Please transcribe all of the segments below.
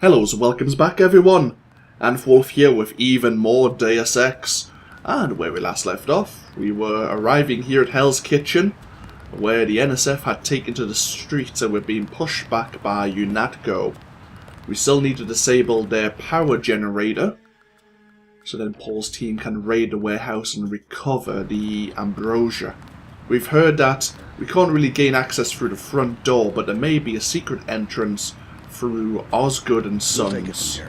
Hello and welcomes back everyone, AnthWolf here with even more Deus Ex, and where we last left off, we were arriving here at Hell's Kitchen, where the NSF had taken to the streets and were being pushed back by UNATCO. We still need to disable their power generator, so then Paul's team can raid the warehouse and recover the ambrosia. We've heard that we can't really gain access through the front door, but there may be a secret entrance through Osgood and Sons. You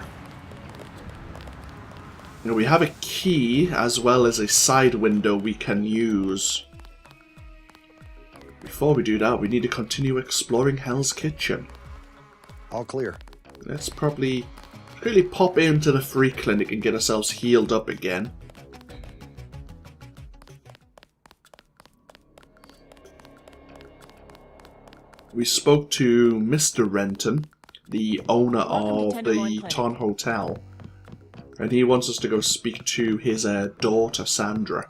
know, we have a key as well as a side window we can use. Before we do that, we need to continue exploring Hell's Kitchen. All clear. Let's probably quickly pop into the free clinic and get ourselves healed up again. We spoke to Mr. Renton, the owner of the Ton Hotel, and he wants us to go speak to his daughter, Sandra.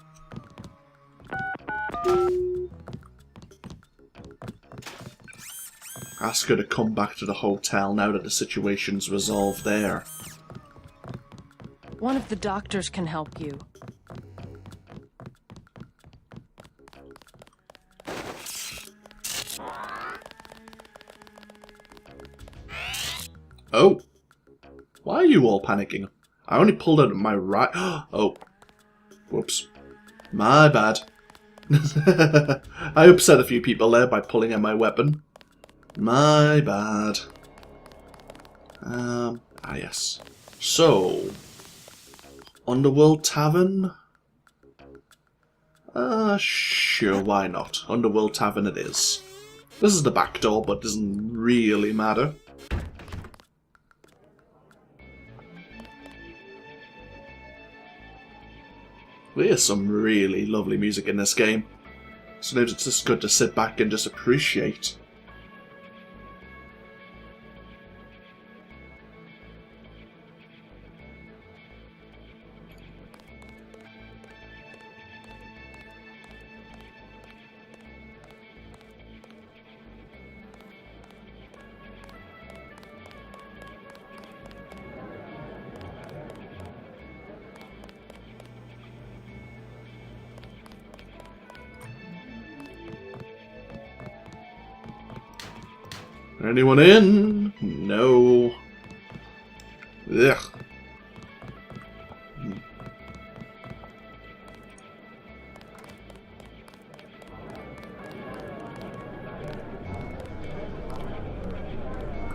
Ask her to come back to the hotel now that the situation's resolved there. One of the doctors can help you. Oh! Why are you all panicking? I only pulled out my right... Oh. Whoops. My bad. I upset a few people there by pulling out my weapon. My bad. Yes. So... Underworld Tavern? Sure, why not? Underworld Tavern it is. This is the back door, but doesn't really matter. There's some really lovely music in this game. Sometimes it's just good to sit back and just appreciate. Anyone in? No. Ugh.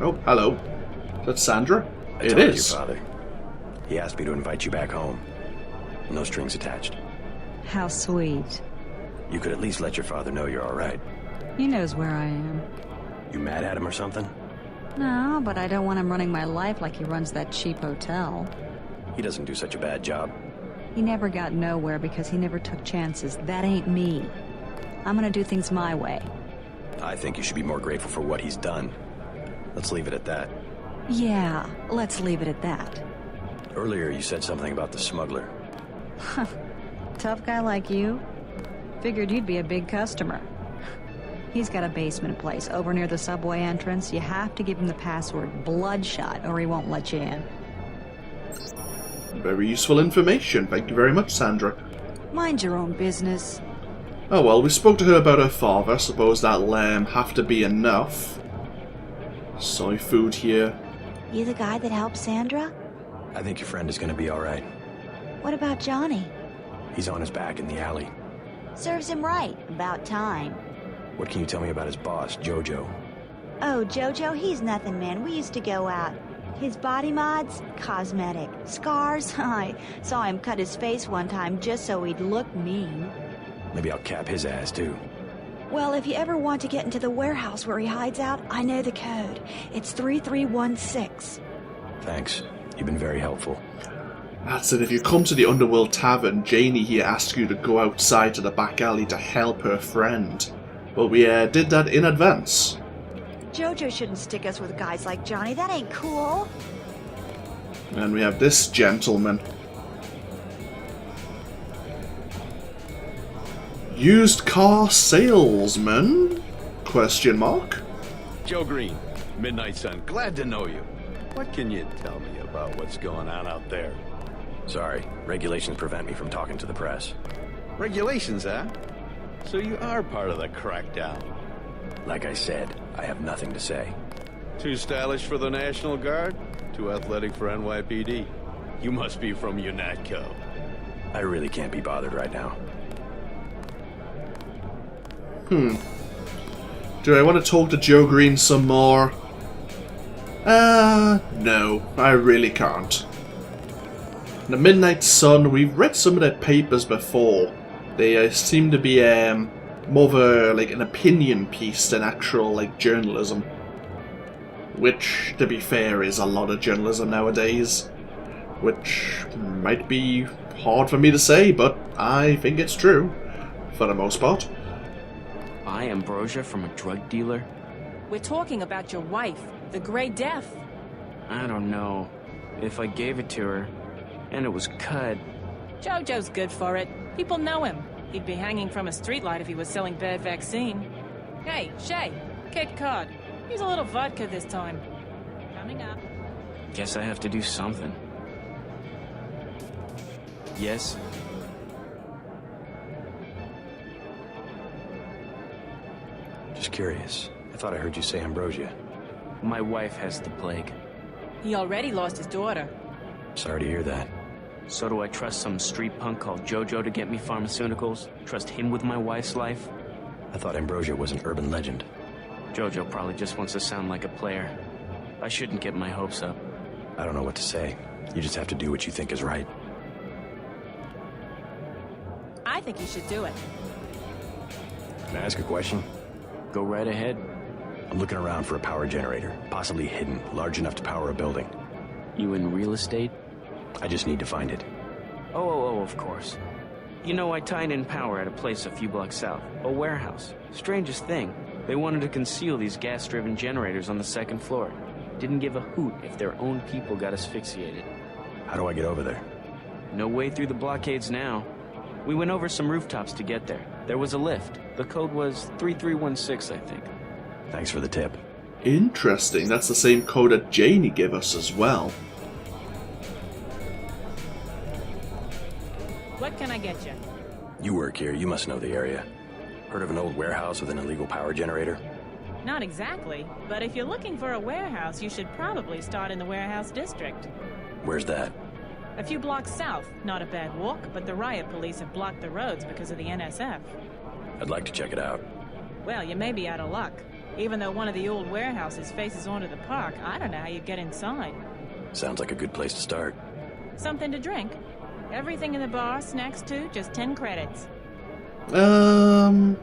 Oh, hello. Is that Sandra? It is. Your father. He asked me to invite you back home. No strings attached. How sweet. You could at least let your father know you're all right. He knows where I am. You mad at him or something? No, but I don't want him running my life like he runs that cheap hotel. He doesn't do such a bad job. He never got nowhere because he never took chances. That ain't me. I'm gonna do things my way. I think you should be more grateful for what he's done. Let's leave it at that. Yeah, let's leave it at that. Earlier you said something about the smuggler. Tough guy like you? Figured you'd be a big customer. He's got a basement place over near the subway entrance. You have to give him the password Bloodshot or he won't let you in. Very useful information. Thank you very much, Sandra. Mind your own business. Oh well, we spoke to her about her father. Suppose that'll have to be enough. Soy food here. You the guy that helped Sandra? I think your friend is gonna be alright. What about Johnny? He's on his back in the alley. Serves him right. About time. What can you tell me about his boss, Jojo? Oh, Jojo, he's nothing, man. We used to go out. His body mods? Cosmetic. Scars? I saw him cut his face one time just so he'd look mean. Maybe I'll cap his ass, too. Well, if you ever want to get into the warehouse where he hides out, I know the code. It's 3316. Thanks. You've been very helpful. That's it. If you come to the Underworld Tavern, Janie here asks you to go outside to the back alley to help her friend. But we did that in advance. Jojo shouldn't stick us with guys like Johnny. That ain't cool. And we have this gentleman. Used car salesman? Question mark. Joe Green, Midnight Sun. Glad to know you. What can you tell me about what's going on out there? Sorry, regulations prevent me from talking to the press. Regulations, huh? So you are part of the crackdown. Like I said, I have nothing to say. Too stylish for the National Guard? Too athletic for NYPD? You must be from UNATCO. I really can't be bothered right now. Do I want to talk to Joe Green some more? No, I really can't. The Midnight Sun, we've read some of their papers before. They seem to be more of a, like, an opinion piece than actual, like, journalism. Which, to be fair, is a lot of journalism nowadays. Which might be hard for me to say, but I think it's true, for the most part. Buy ambrosia from a drug dealer? We're talking about your wife, the Grey Death. I don't know. If I gave it to her, and it was cut... Jojo's good for it. People know him. He'd be hanging from a streetlight if he was selling bad vaccine. Hey, Shay, Cape Cod. Here's a little vodka this time. Coming up. Guess I have to do something. Yes? Just curious. I thought I heard you say ambrosia. My wife has the plague. He already lost his daughter. Sorry to hear that. So do I trust some street punk called Jojo to get me pharmaceuticals? Trust him with my wife's life? I thought ambrosia was an urban legend. Jojo probably just wants to sound like a player. I shouldn't get my hopes up. I don't know what to say. You just have to do what you think is right. I think you should do it. Can I ask a question? Go right ahead. I'm looking around for a power generator, possibly hidden, large enough to power a building. You in real estate? I just need to find it. Oh, of course. You know, I tied in power at a place a few blocks south. A warehouse. Strangest thing. They wanted to conceal these gas-driven generators on the second floor. Didn't give a hoot if their own people got asphyxiated. How do I get over there? No way through the blockades now. We went over some rooftops to get there. There was a lift. The code was 3316, I think. Thanks for the tip. Interesting, that's the same code that Janie gave us as well. What can I get you? You work here, you must know the area. Heard of an old warehouse with an illegal power generator? Not exactly, but if you're looking for a warehouse, you should probably start in the warehouse district. Where's that? A few blocks south. Not a bad walk, but the riot police have blocked the roads because of the NSF. I'd like to check it out. Well, you may be out of luck. Even though one of the old warehouses faces onto the park, I don't know how you'd get inside. Sounds like a good place to start. Something to drink. Everything in the bar, snacks too, just 10 credits. I'm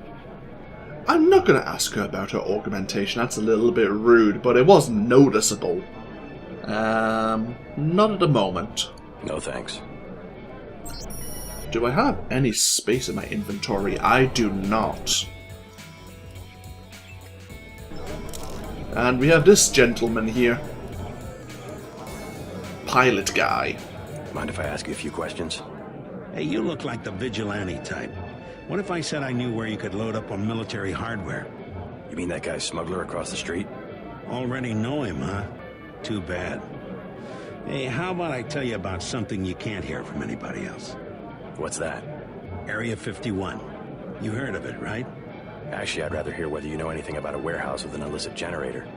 not gonna ask her about her augmentation, that's a little bit rude, but it was noticeable. Not at the moment. No thanks. Do I have any space in my inventory? I do not. And we have this gentleman here. Pilot guy. Mind if I ask you a few questions? Hey, you look like the vigilante type. What if I said I knew where you could load up on military hardware? You mean that guy Smuggler across the street? Already know him, huh? Too bad. Hey, how about I tell you about something you can't hear from anybody else? What's that? Area 51. You heard of it, right? Actually, I'd rather hear whether you know anything about a warehouse with an illicit generator.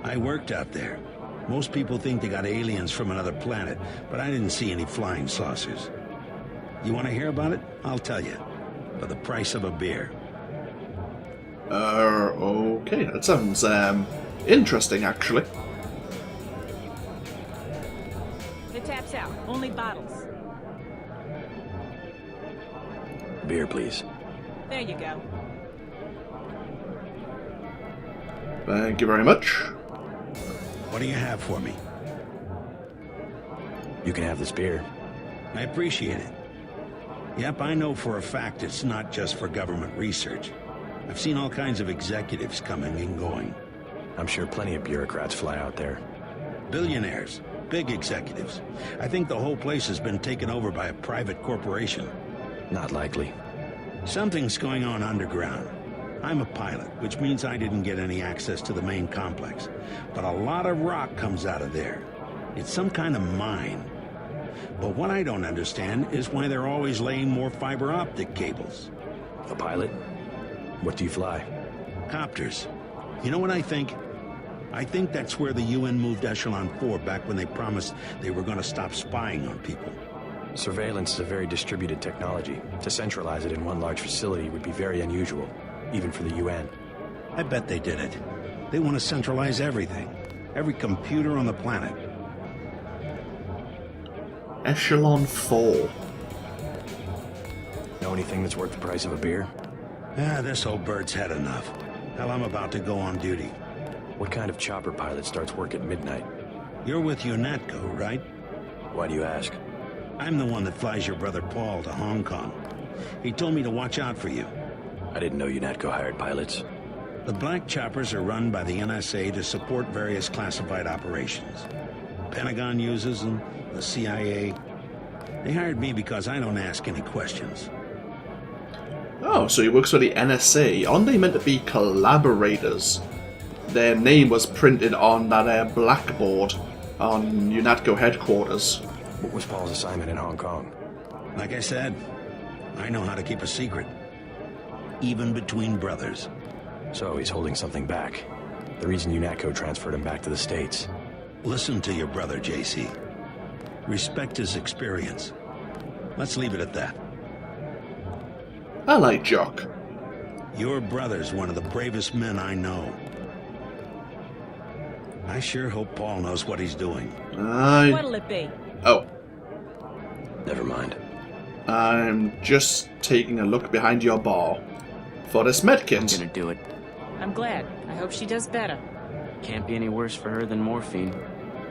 I worked out there. Most people think they got aliens from another planet, but I didn't see any flying saucers. You want to hear about it? I'll tell you. For the price of a beer. Okay, that sounds, interesting, actually. The tap's out. Only bottles. Beer, please. There you go. Thank you very much. What do you have for me? You can have this beer. I appreciate it. Yep, I know for a fact it's not just for government research. I've seen all kinds of executives coming and going. I'm sure plenty of bureaucrats fly out there. Billionaires, big executives. I think the whole place has been taken over by a private corporation. Not likely. Something's going on underground. I'm a pilot, which means I didn't get any access to the main complex. But a lot of rock comes out of there. It's some kind of mine. But what I don't understand is why they're always laying more fiber optic cables. A pilot? What do you fly? Copters. You know what I think? I think that's where the UN moved Echelon 4 back when they promised they were going to stop spying on people. Surveillance is a very distributed technology. To centralize it in one large facility would be very unusual, even for the UN. I bet they did it. They want to centralize everything. Every computer on the planet. Echelon 4. Know anything that's worth the price of a beer? This old bird's had enough. Hell, I'm about to go on duty. What kind of chopper pilot starts work at midnight? You're with UNATCO, right? Why do you ask? I'm the one that flies your brother Paul to Hong Kong. He told me to watch out for you. I didn't know UNATCO hired pilots. The black choppers are run by the NSA to support various classified operations. Pentagon uses them, the CIA. They hired me because I don't ask any questions. Oh, so he works for the NSA. Aren't they meant to be collaborators? Their name was printed on that blackboard on UNATCO headquarters. What was Paul's assignment in Hong Kong? Like I said, I know how to keep a secret. Even between brothers. So he's holding something back. The reason UNATCO transferred him back to the States. Listen to your brother, JC. Respect his experience. Let's leave it at that. I like Jock. Your brother's one of the bravest men I know. I sure hope Paul knows what he's doing. What'll it be? Oh. Never mind. I'm just taking a look behind your bar for this medkit. I'm gonna do it. I'm glad. I hope she does better. Can't be any worse for her than morphine.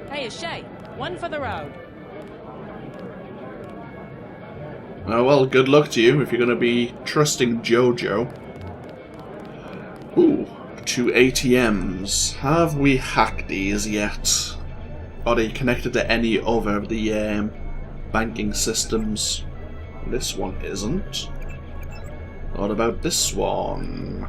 Hey, Shay, one for the road. Oh well, good luck to you if you're going to be trusting Jojo. Ooh, 2 ATMs. Have we hacked these yet? Are they connected to any other of the banking systems? This one isn't. What about this one?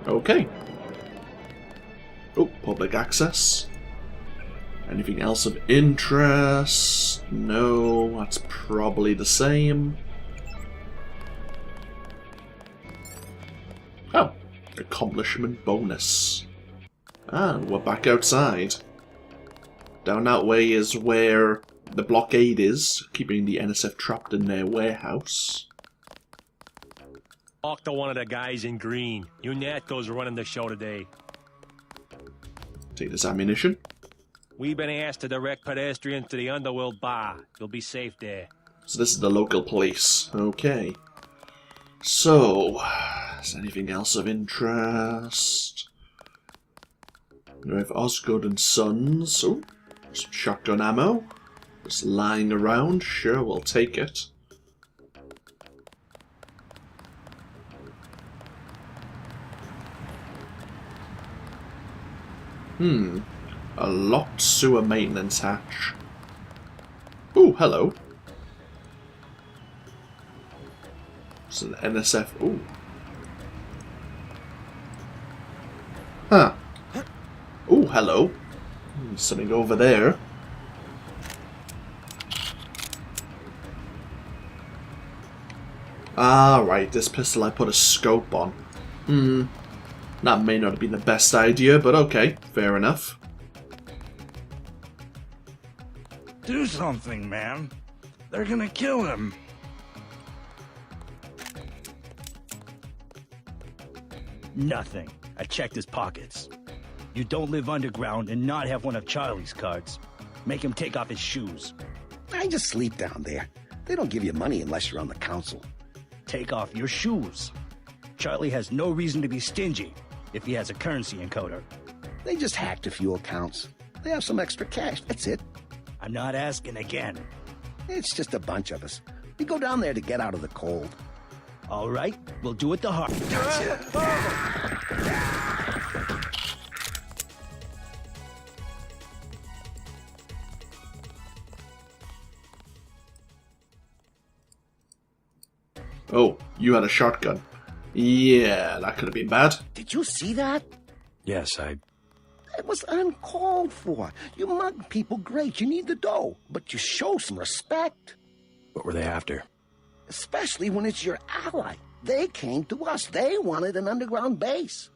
Okay. Oh, public access. Anything else of interest? No, that's probably the same. Oh, accomplishment bonus. Ah, we're back outside. Down that way is where the blockade is, keeping the NSF trapped in their warehouse. Talk to one of the guys in green. UNATCO's running the show today. Take this ammunition. We've been asked to direct pedestrians to the Underworld bar. You'll be safe there. So this is the local police. Okay. So, is there anything else of interest? We have Osgood and Sons. Oh, some shotgun ammo. Just lying around. Sure, we'll take it. A locked sewer maintenance hatch. Ooh, hello. It's an NSF. Ooh. Huh. Ooh, hello. Something over there. Ah, right. This pistol I put a scope on. That may not have been the best idea, but okay. Fair enough. Do something, man. They're gonna kill him. Nothing. I checked his pockets. You don't live underground and not have one of Charlie's cards. Make him take off his shoes. I just sleep down there. They don't give you money unless you're on the council. Take off your shoes. Charlie has no reason to be stingy if he has a currency encoder. They just hacked a few accounts. They have some extra cash, that's it. I'm not asking again. It's just a bunch of us. We go down there to get out of the cold. All right, we'll do it the hard way. Oh, you had a shotgun. Yeah, that could have been bad. Did you see that? Yes, It was uncalled for. You mug people, great, you need the dough. But you show some respect. What were they after? Especially when it's your ally. They came to us. They wanted an underground base.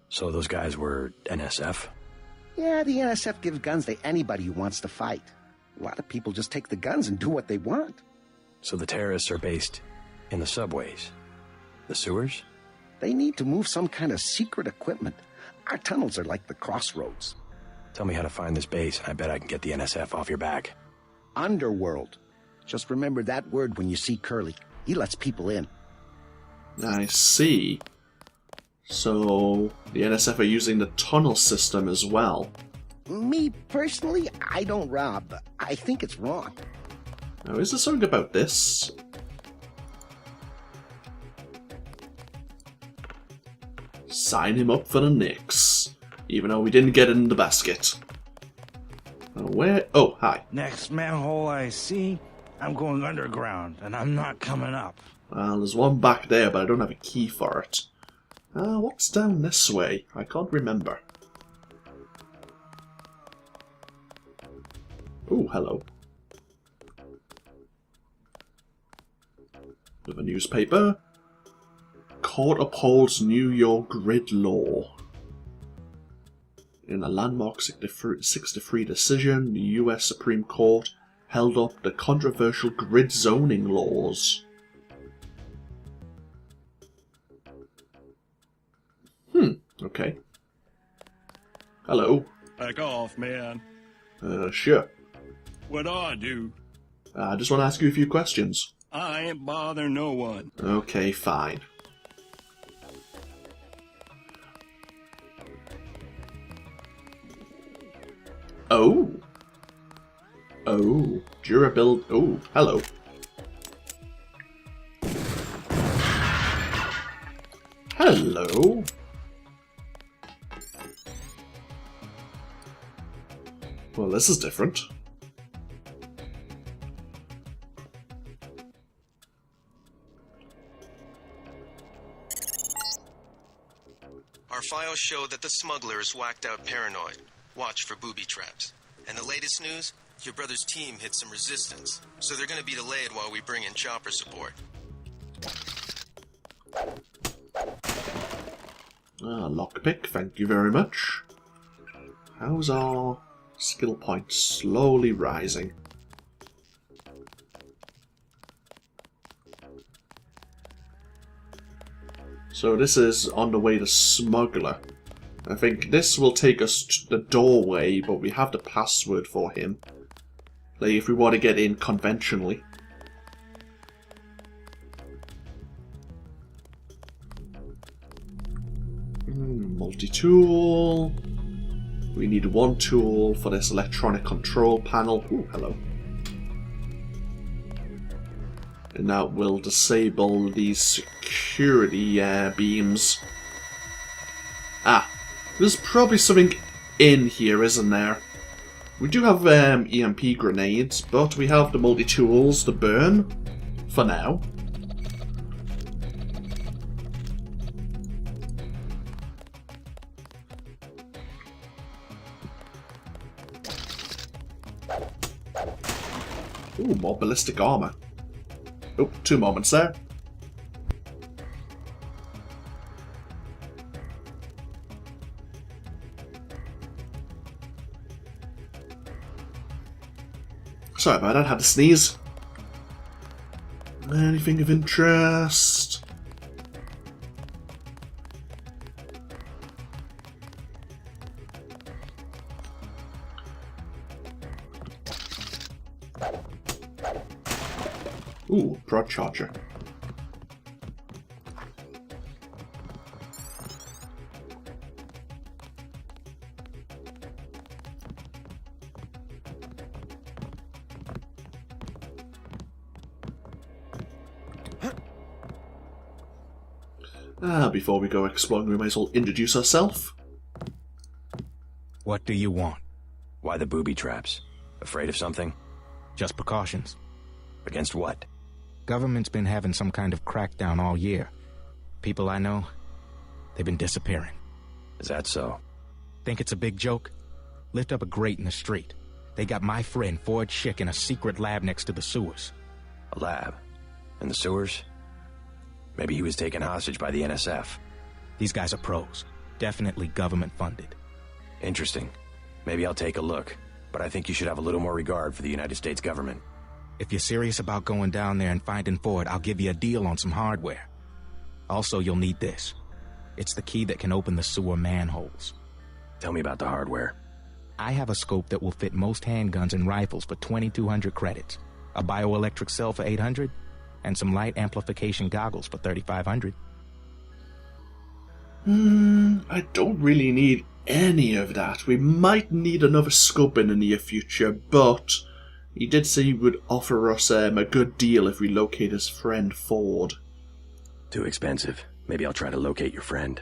So those guys were NSF? Yeah, the NSF gives guns to anybody who wants to fight. A lot of people just take the guns and do what they want. So the terrorists are based in the subways? The sewers? They need to move some kind of secret equipment. Our tunnels are like the crossroads. Tell me how to find this base, and I bet I can get the NSF off your back. Underworld. Just remember that word when you see Curly. He lets people in. I see. So, the NSF are using the tunnel system as well. Me, personally, I don't rob. I think it's wrong. Now, is there something about this? Sign him up for the Knicks. Even though we didn't get it in the basket. Where? Oh, hi. Next manhole I see, I'm going underground, and I'm not coming up. Well, there's one back there, but I don't have a key for it. What's down this way? I can't remember. Oh, hello. With a newspaper. Court upholds New York grid law. In a landmark 6-3 decision, the US Supreme Court held up the controversial grid zoning laws. Okay. Hello. Back off, man. Sure. What I do? I just want to ask you a few questions. I ain't bother no one. Okay, fine. Oh. Oh. Durability. Oh, hello. Hello. Well, this is different. Our files show that the Smuggler is whacked out paranoid. Watch for booby traps. And the latest news? Your brother's team hit some resistance, so they're gonna be delayed while we bring in chopper support. Lockpick, thank you very much. How's our skill point slowly rising? So this is on the way to Smuggler. I think this will take us to the doorway, but we have the password for him. Like if we want to get in conventionally. Multi-tool. We need one tool for this electronic control panel. Ooh, hello. And that will disable these security beams. Ah, there's probably something in here, isn't there? We do have EMP grenades, but we have the multi-tools to burn for now. Ooh, more ballistic armor. Oh, 2 moments there. Sorry about that, I had to sneeze. Anything of interest? Ooh, prod charger. Before we go exploring, we might as well introduce ourselves. What do you want? Why the booby traps? Afraid of something? Just precautions. Against what? Government's been having some kind of crackdown all year. People I know, they've been disappearing. Is that so? Think it's a big joke? Lift up a grate in the street. They got my friend Ford Schick in a secret lab next to the sewers. A lab? In the sewers? Maybe he was taken hostage by the NSF. These guys are pros. Definitely government funded. Interesting. Maybe I'll take a look. But I think you should have a little more regard for the United States government. If you're serious about going down there and finding Ford, I'll give you a deal on some hardware. Also, you'll need this. It's the key that can open the sewer manholes. Tell me about the hardware. I have a scope that will fit most handguns and rifles for 2,200 credits, a bioelectric cell for 800, and some light amplification goggles for 3,500. I don't really need any of that. We might need another scope in the near future, but he did say he would offer us a good deal if we locate his friend Ford. Too expensive. Maybe I'll try to locate your friend.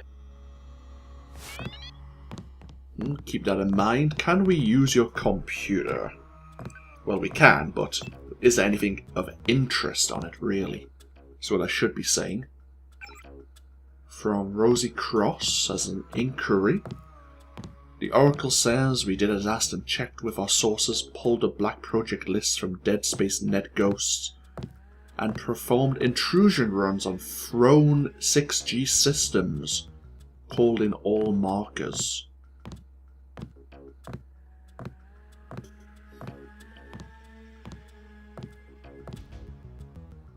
Keep that in mind. Can we use your computer? Well, we can, but is there anything of interest on it, really? That's what I should be saying. From Rosie Cross as an inquiry. The Oracle says we did as asked and checked with our sources, pulled a black project list from Dead Space Net Ghosts, and performed intrusion runs on Throne 6G systems, called in all markers.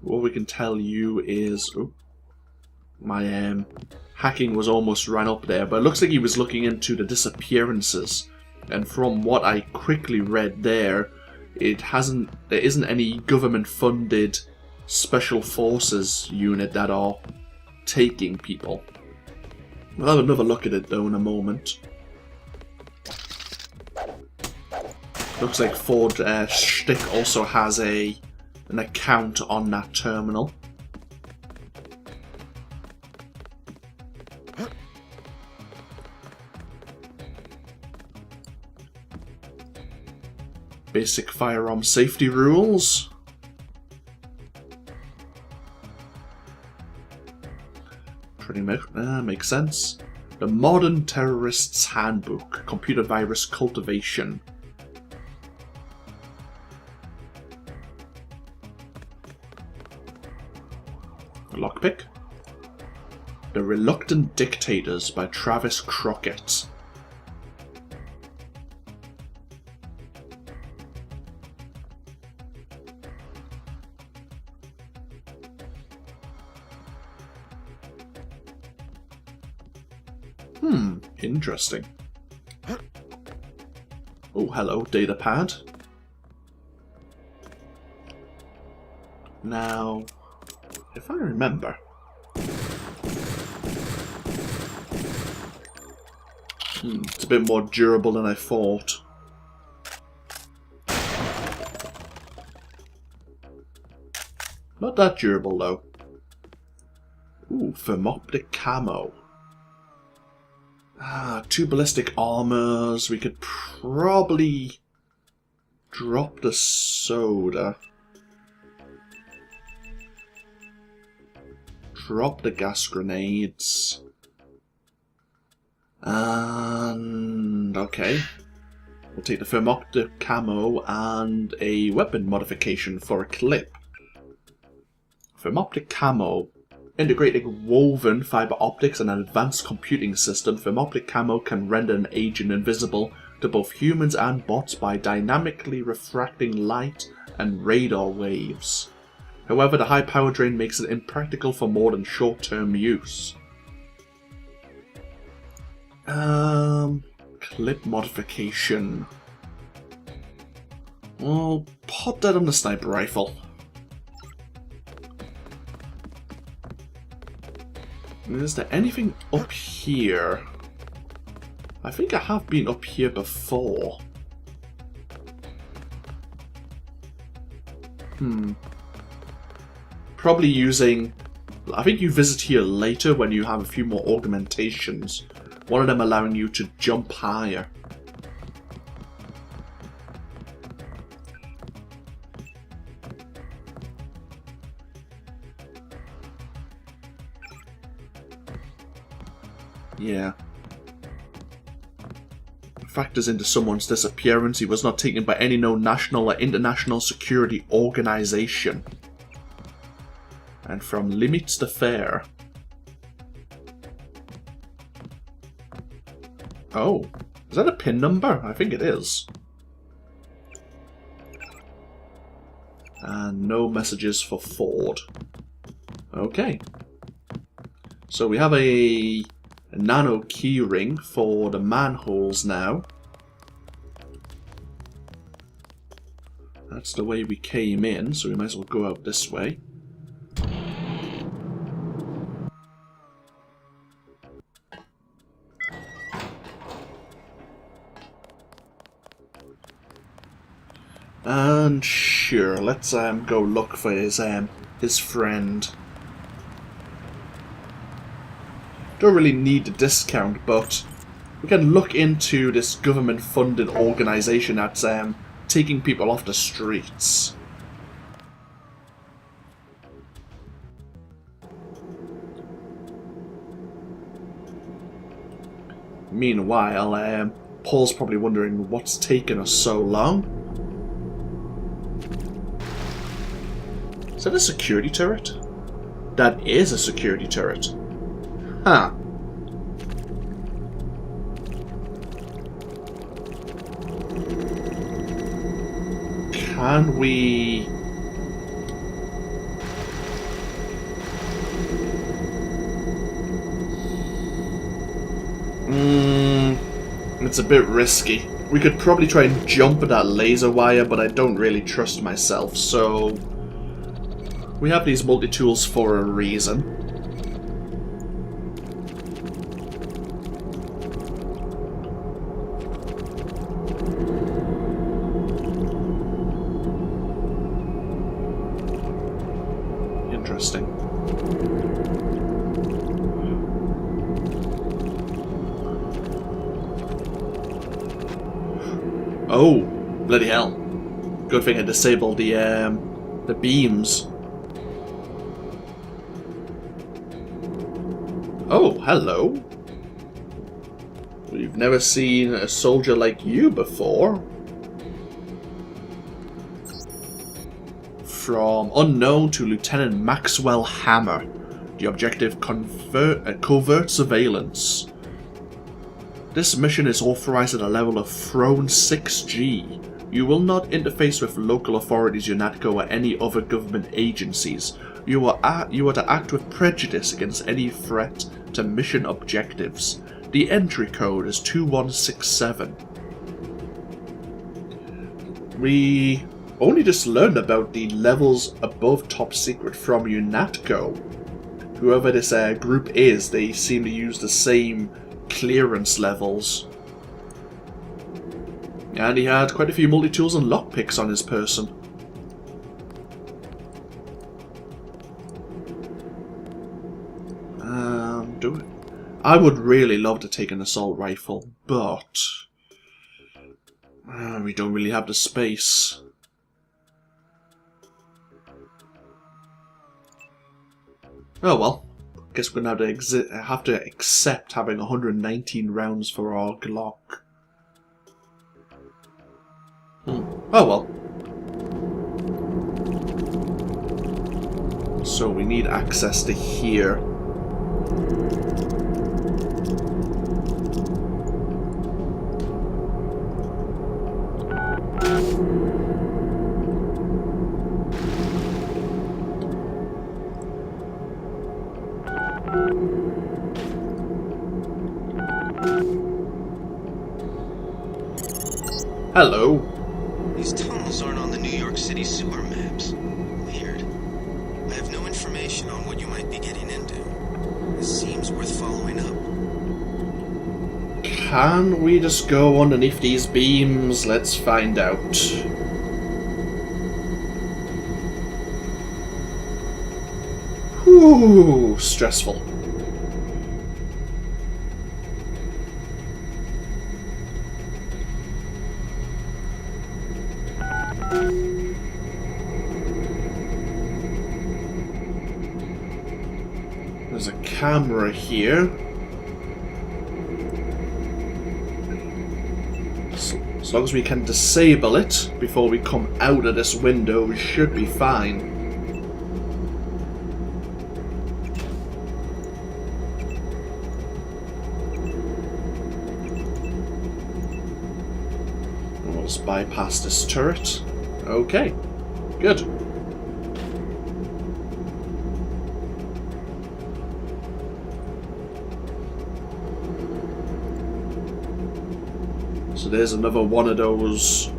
What we can tell you is... Oh, my hacking was almost ran up there, but it looks like he was looking into the disappearances. And from what I quickly read there, there isn't any government-funded special forces unit that are taking people. We'll have another look at it though in a moment. Looks like Ford Schtick also has an account on that terminal. Basic firearm safety rules. Pretty much makes sense. The Modern Terrorist's Handbook, Computer Virus Cultivation. Lockpick. The Reluctant Dictators by Travis Crockett. Interesting. Oh, hello, datapad. Now, if I remember, it's a bit more durable than I thought. Not that durable, though. Ooh, thermoptic camo. 2 ballistic armors. We could probably drop the soda. Drop the gas grenades. And okay. We'll take the thermoptic camo and a weapon modification for a clip. Thermoptic camo. Integrating woven fiber optics and an advanced computing system, thermoptic camo can render an agent invisible to both humans and bots by dynamically refracting light and radar waves. However, the high power drain makes it impractical for more than short-term use. Clip modification. I'll put that on the sniper rifle. Is there anything up here? I think I have been up here before. Probably using... I think you visit here later when you have a few more augmentations. One of them allowing you to jump higher. Yeah. Factors into someone's disappearance. He was not taken by any known national or international security organization. And from limits to fair. Oh, is that a PIN number? I think it is. And no messages for Ford. Okay. So we have a nano keyring for the manholes now. That's the way we came in, so we might as well go out this way. And sure, let's go look for his friend. Don't really need a discount, but we can look into this government-funded organization that's taking people off the streets. Meanwhile, Paul's probably wondering what's taken us so long. Is that a security turret? That is a security turret. Huh. Can we... It's a bit risky. We could probably try and jump at that laser wire, but I don't really trust myself, so... We have these multi-tools for a reason. Interesting. Oh, bloody hell. Good thing I disabled the beams. Oh, hello. We've never seen a soldier like you before. From unknown to Lieutenant Maxwell Hammer. The objective, covert surveillance. This mission is authorized at a level of Throne 6G. You will not interface with local authorities, UNATCO, or any other government agencies. You are to act with prejudice against any threat to mission objectives. The entry code is 2167. We only just learned about the levels above top secret from UNATCO. Whoever this group is, they seem to use the same clearance levels. And he had quite a few multi-tools and lockpicks on his person. Do it. I would really love to take an assault rifle, but we don't really have the space. Oh well. Guess we're gonna have to accept having 119 rounds for our Glock. Oh well. So we need access to here. Hello. These tunnels aren't on the New York City sewer maps. Weird. I have no information on what you might be getting into. This seems worth following up. Can we just go underneath these beams? Let's find out. Whew, stressful. There's a camera here. As long as we can disable it before we come out of this window, we should be fine. We'll just bypass this turret. Okay, good. So there's another one of those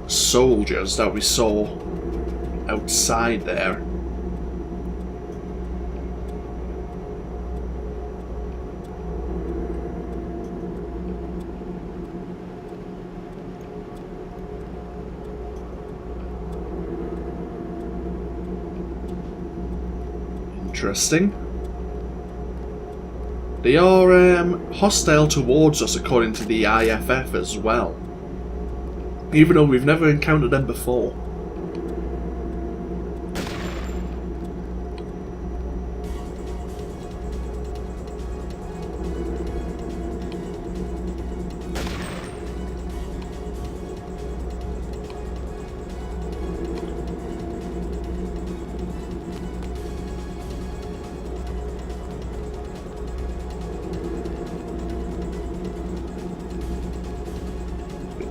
soldiers that we saw outside there. Interesting. They are hostile towards us according to the IFF as well. Even though we've never encountered them before.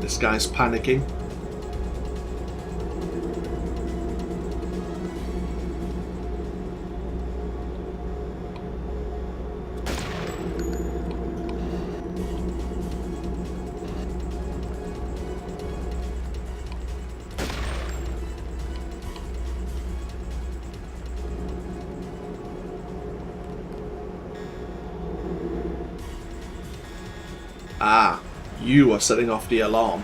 This guy's panicking. Ah, you are setting off the alarm.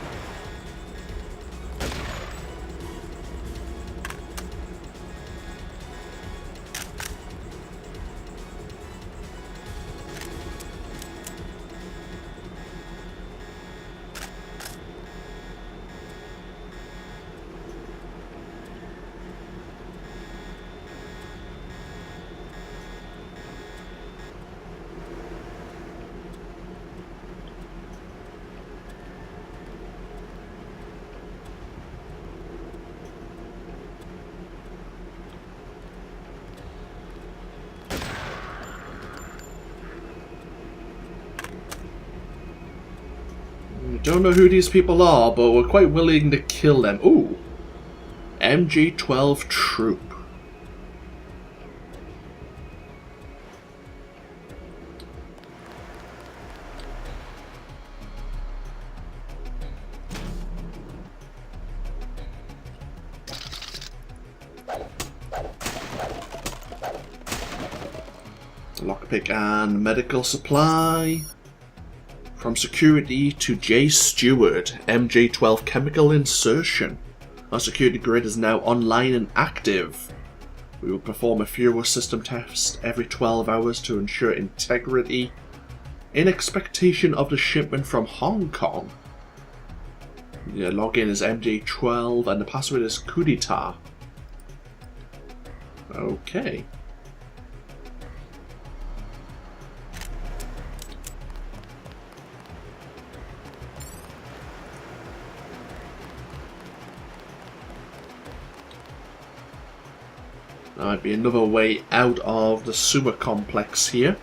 Don't know who these people are, but we're quite willing to kill them. Ooh. MG-12 troop. Lockpick and medical supply. From security to J. Stewart, MJ-12 chemical insertion. Our security grid is now online and active. We will perform a fuel system test every 12 hours to ensure integrity in expectation of the shipment from Hong Kong. The login is MJ-12 and the password is Kudita. Okay. That might be another way out of the sewer complex here.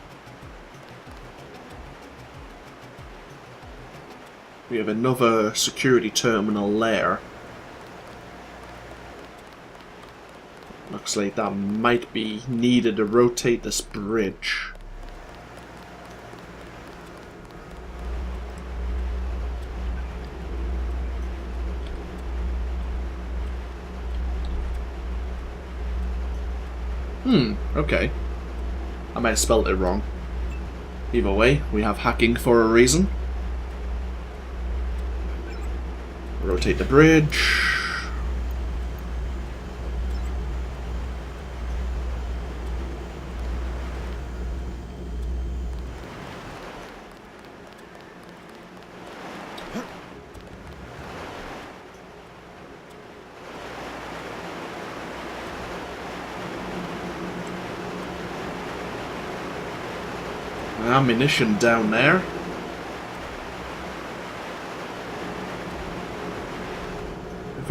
We have another security terminal there. Looks like that might be needed to rotate this bridge. Okay. I might have spelled it wrong. Either way, we have hacking for a reason. Rotate the bridge. Ammunition down there.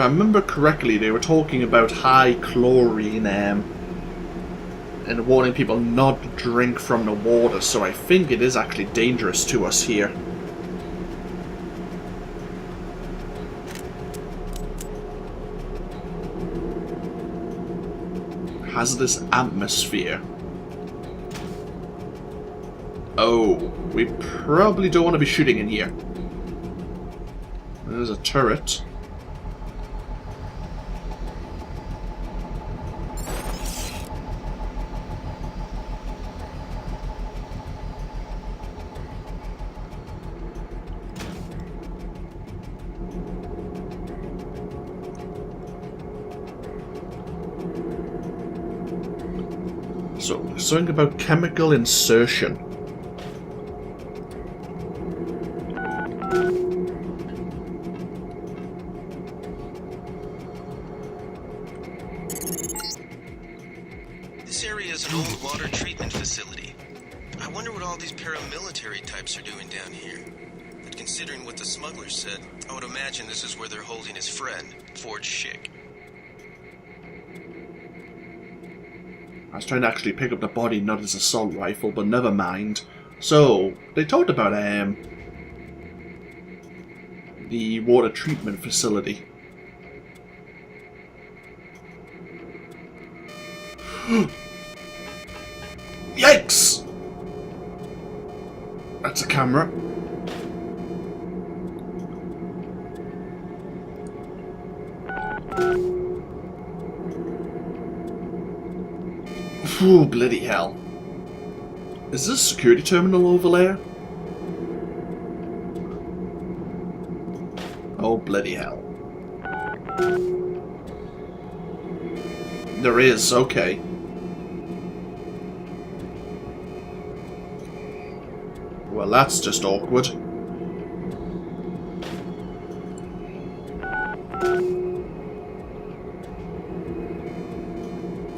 If I remember correctly, they were talking about high chlorine and warning people not to drink from the water, so I think it is actually dangerous to us here. Hazardous atmosphere. Oh, we probably don't want to be shooting in here. There's a turret. So, something about chemical insertion. This area is an old water treatment facility. I wonder what all these paramilitary types are doing down here. But considering what the smuggler said, I would imagine this is where they're holding his friend, Forge Schick. I was trying to actually pick up the body, not his assault rifle, but never mind. So, they talked about the water treatment facility. Yikes! That's a camera. Ooh, bloody hell. Is this a security terminal over there? Oh, bloody hell. There is, okay. Well, that's just awkward.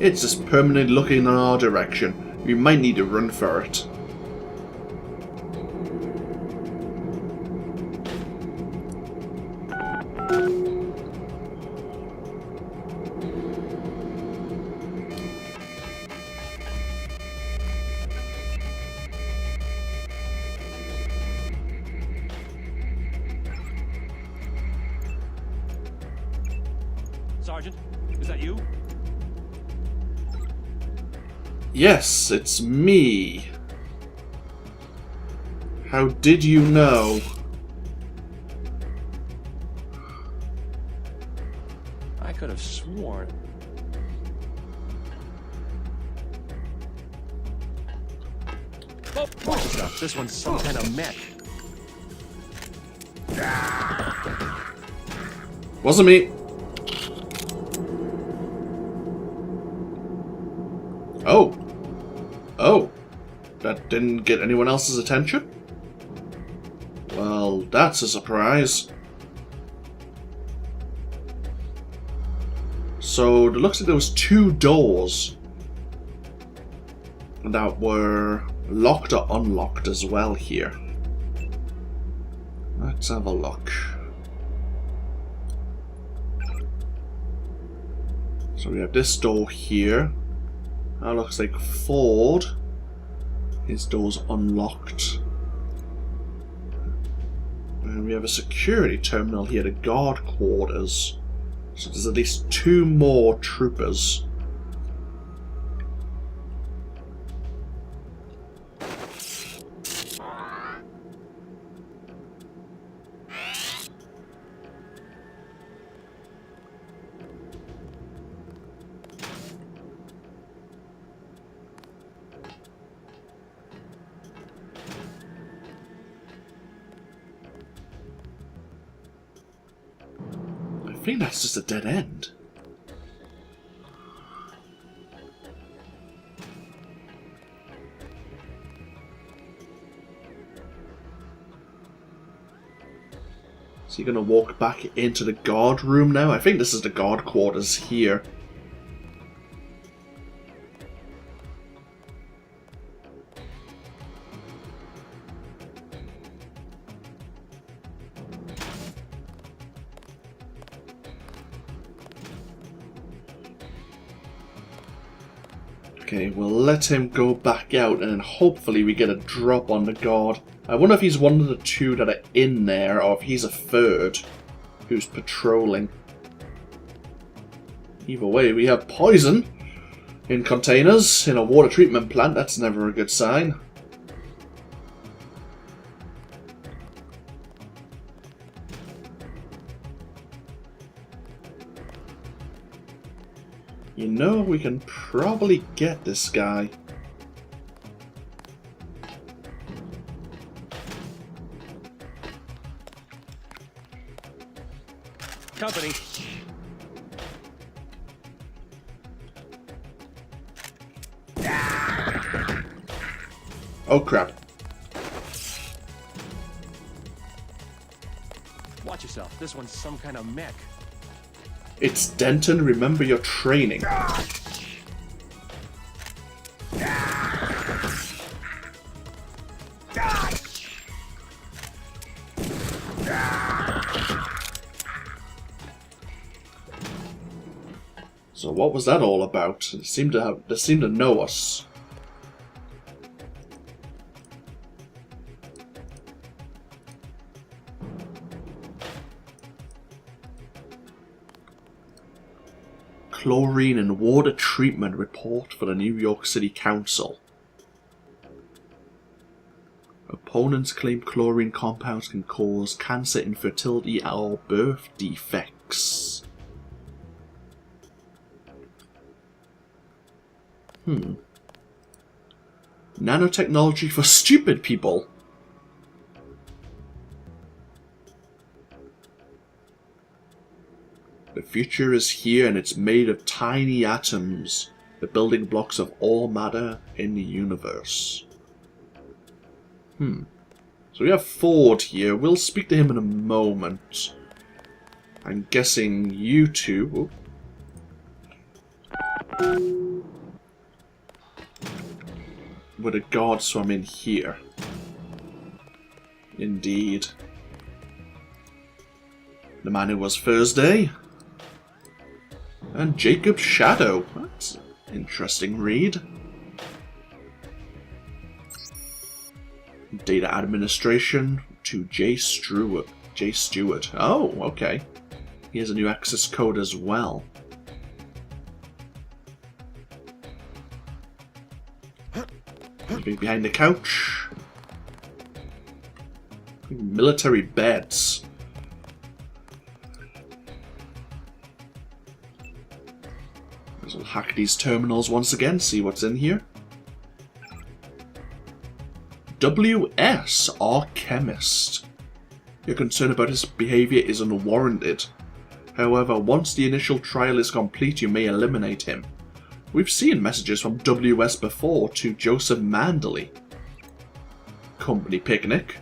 It's just permanently looking in our direction. We might need to run for it. Sergeant, is that you? Yes, it's me. How did you know? I could have sworn. Oh, stuff. This one's some kind of mech. Wasn't me. Oh. Oh. That didn't get anyone else's attention? Well, that's a surprise. So, it looks like there was 2 doors that were locked or unlocked as well here. Let's have a look. So we have this door here. That looks like Ford. His door's unlocked. And we have a security terminal here, the guard quarters. So there's at least 2 more troopers. I think that's just a dead end. So you're going to walk back into the guard room now? I think this is the guard quarters here. Okay, we'll let him go back out and then hopefully we get a drop on the guard. I wonder if he's one of the two that are in there or if he's a third who's patrolling. Either way, we have poison in containers in a water treatment plant. That's never a good sign. You know, we can probably get this guy. Company. Oh crap. Watch yourself. This one's some kind of mech. It's Denton, remember your training. So what was that all about? They seem to know us. Chlorine and water treatment report for the New York City Council. Opponents claim chlorine compounds can cause cancer, infertility, or birth defects. Nanotechnology for stupid people. The future is here and it's made of tiny atoms, the building blocks of all matter in the universe. So we have Ford here. We'll speak to him in a moment. I'm guessing you two... were the guards from in here. Indeed. The man who was Thursday. And Jacob's Shadow. That's an interesting read. Data administration to J. Stewart. Oh, okay. He has a new access code as well. Anything behind the couch? Military beds. We'll hack these terminals once again, see what's in here. WS, our chemist. Your concern about his behavior is unwarranted. However, once the initial trial is complete, you may eliminate him. We've seen messages from WS before to Joseph Mandley. Company picnic.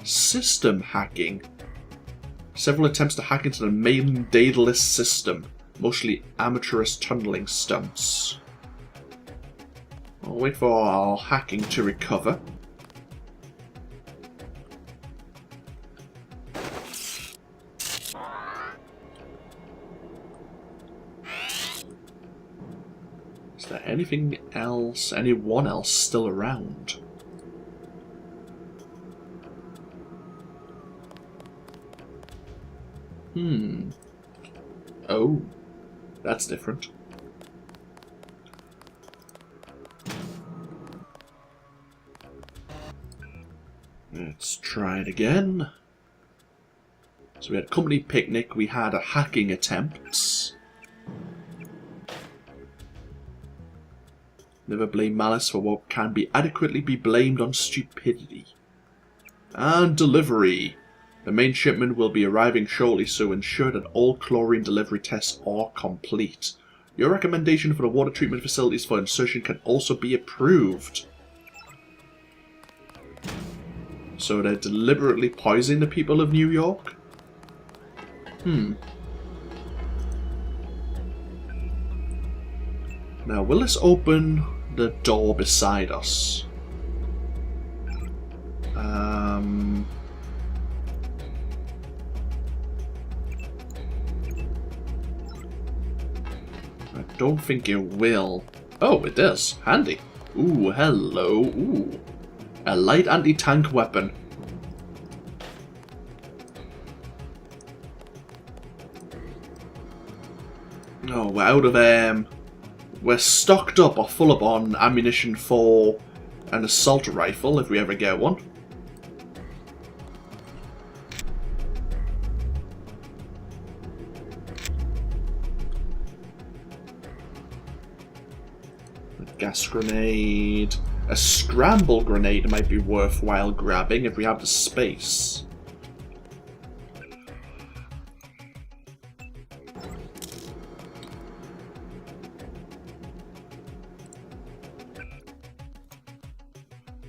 System hacking. Several attempts to hack into the main Daedalus system. Mostly amateurish tunneling stunts. I'll wait for our hacking to recover. Is there anything else, anyone else still around? Oh. That's different. Let's try it again. So we had a company picnic, we had a hacking attempt. Never blame malice for what can be adequately be blamed on stupidity. And delivery. The main shipment will be arriving shortly, so ensure that all chlorine delivery tests are complete. Your recommendation for the water treatment facilities for insertion can also be approved. So they're deliberately poisoning the people of New York? Now, will this open the door beside us? I don't think it will. Oh, it does. Handy. Ooh, hello. Ooh. A light anti-tank weapon. Oh, we're out of, we're stocked up or full up on ammunition for an assault rifle, if we ever get one. A gas grenade. A scramble grenade might be worthwhile grabbing if we have the space.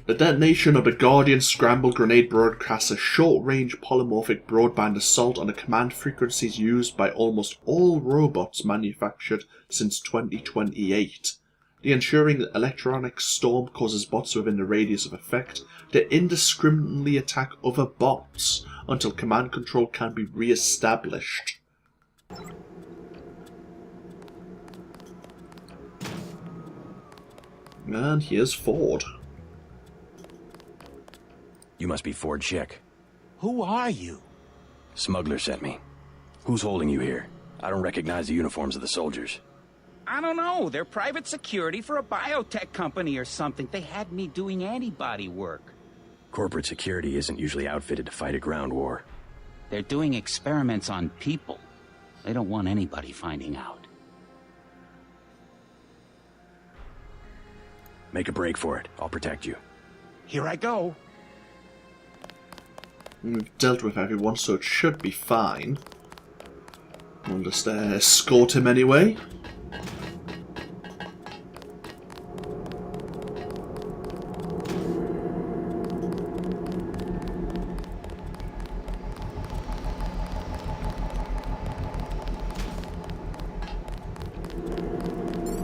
The detonation of the Guardian Scramble Grenade broadcasts a short-range polymorphic broadband assault on the command frequencies used by almost all robots manufactured since 2028. The ensuring electronic storm causes bots within the radius of effect to indiscriminately attack other bots until command control can be re-established. And here's Ford. You must be Ford Chick. Who are you? Smuggler sent me. Who's holding you here? I don't recognize the uniforms of the soldiers. I don't know. They're private security for a biotech company or something. They had me doing antibody work. Corporate security isn't usually outfitted to fight a ground war. They're doing experiments on people. They don't want anybody finding out. Make a break for it. I'll protect you. Here I go. We've dealt with everyone, so it should be fine. We'll just escort him anyway.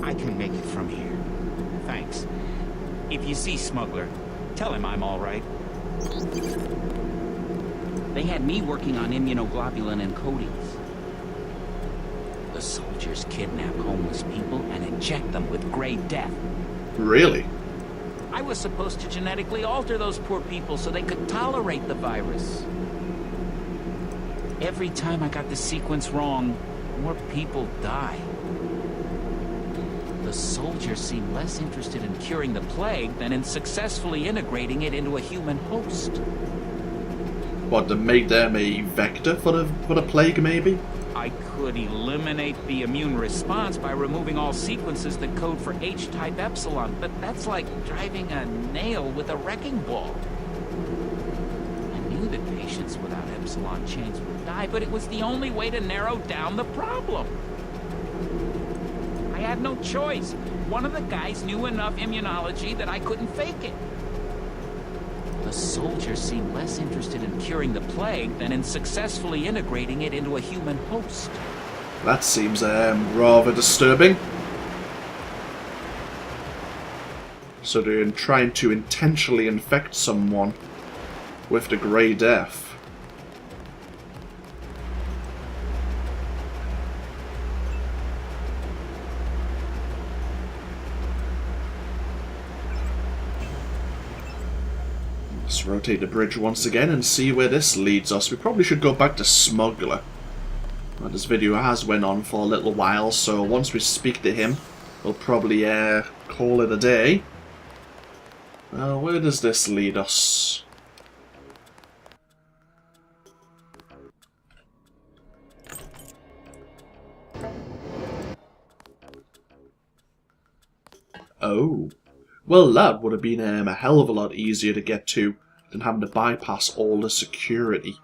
I can make it from here. Thanks. If you see Smuggler, tell him I'm all right. They had me working on immunoglobulin encodings. The soldiers kidnap homeless people and inject them with Grey Death. Really? I was supposed to genetically alter those poor people so they could tolerate the virus. Every time I got the sequence wrong, more people die. The soldiers seem less interested in curing the plague than in successfully integrating it into a human host. What, to make them a vector for the plague, maybe? I could eliminate the immune response by removing all sequences that code for H-type epsilon, but that's like driving a nail with a wrecking ball. I knew that patients without epsilon chains would die, but it was the only way to narrow down the problem. I had no choice. One of the guys knew enough immunology that I couldn't fake it. The soldiers seem less interested in curing the plague than in successfully integrating it into a human host. That seems rather disturbing. So they're trying to intentionally infect someone with the Grey Death. Let's rotate the bridge once again and see where this leads us. We probably should go back to Smuggler. Well, this video has went on for a little while, so once we speak to him, we'll probably call it a day. Where does this lead us? Oh. Well, that would have been a hell of a lot easier to get to than having to bypass all the security.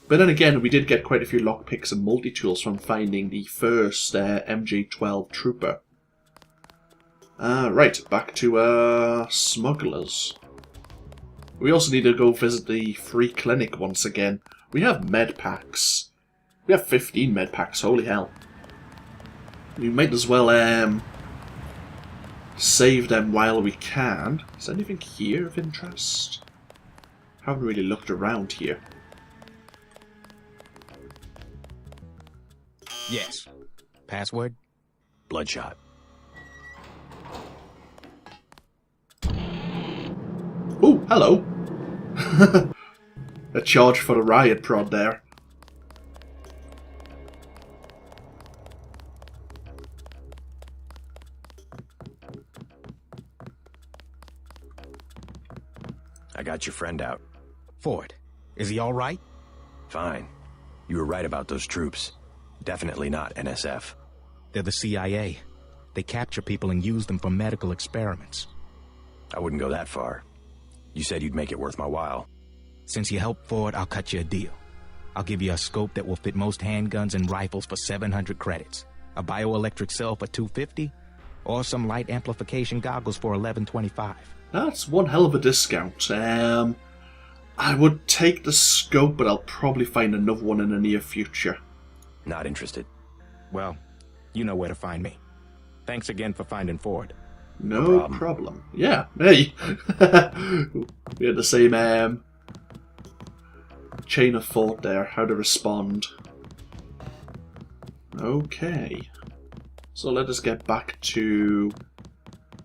But then again, we did get quite a few lockpicks and multi-tools from finding the first MJ-12 trooper. Right, back to Smugglers. We also need to go visit the free clinic once again. We have med packs. We have 15 med packs, holy hell. We might as well save them while we can. Is there anything here of interest? Haven't really looked around here. Yes. Password? Bloodshot. Oh, hello. A charge for the riot prod there. I got your friend out. Ford, is he all right? Fine. You were right about those troops. Definitely not NSF. They're the CIA. They capture people and use them for medical experiments. I wouldn't go that far. You said you'd make it worth my while. Since you helped Ford, I'll cut you a deal. I'll give you a scope that will fit most handguns and rifles for 700 credits, a bioelectric cell for 250, or some light amplification goggles for 1125. That's one hell of a discount. I would take the scope, but I'll probably find another one in the near future. Not interested. Well, you know where to find me. Thanks again for finding Ford. No problem. Yeah, hey. We had the same chain of thought there, how to respond. Okay. So let us get back to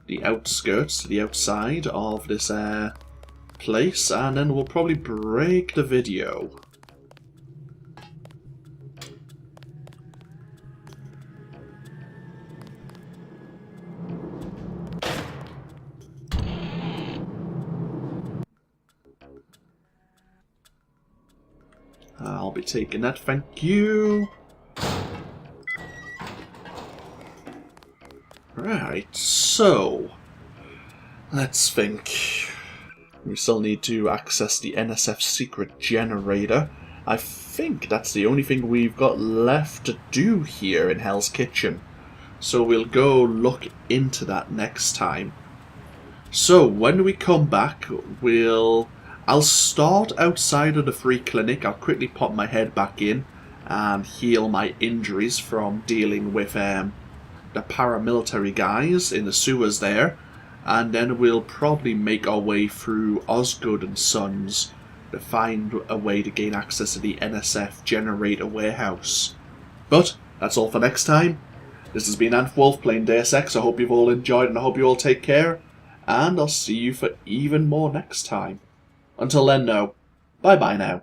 the outskirts, the outside of this place, and then we'll probably break the video. I'll be taking that, thank you. Right, so let's think. We still need to access the NSF secret generator. I think that's the only thing we've got left to do here in Hell's Kitchen. So we'll go look into that next time. So when we come back, I'll start outside of the free clinic. I'll quickly pop my head back in and heal my injuries from dealing with the paramilitary guys in the sewers there. And then we'll probably make our way through Osgood and Sons to find a way to gain access to the NSF generator warehouse. But that's all for next time. This has been AnthWolf playing Deus Ex. I hope you've all enjoyed and I hope you all take care. And I'll see you for even more next time. Until then, no. Bye-bye now.